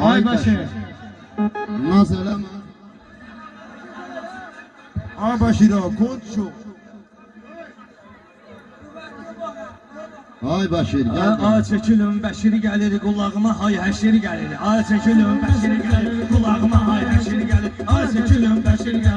Ay Başir. Naz eləmə. Ay Başir o, konçu. Ay Başir gel. Ay çəkilin Bəşiri gəlir qulağıma hay həşiri gəlir. Ay çəkilin Bəşiri gəlir qulağıma hay həşiri gəlir. Ay çəkilin Bəşiri gəlir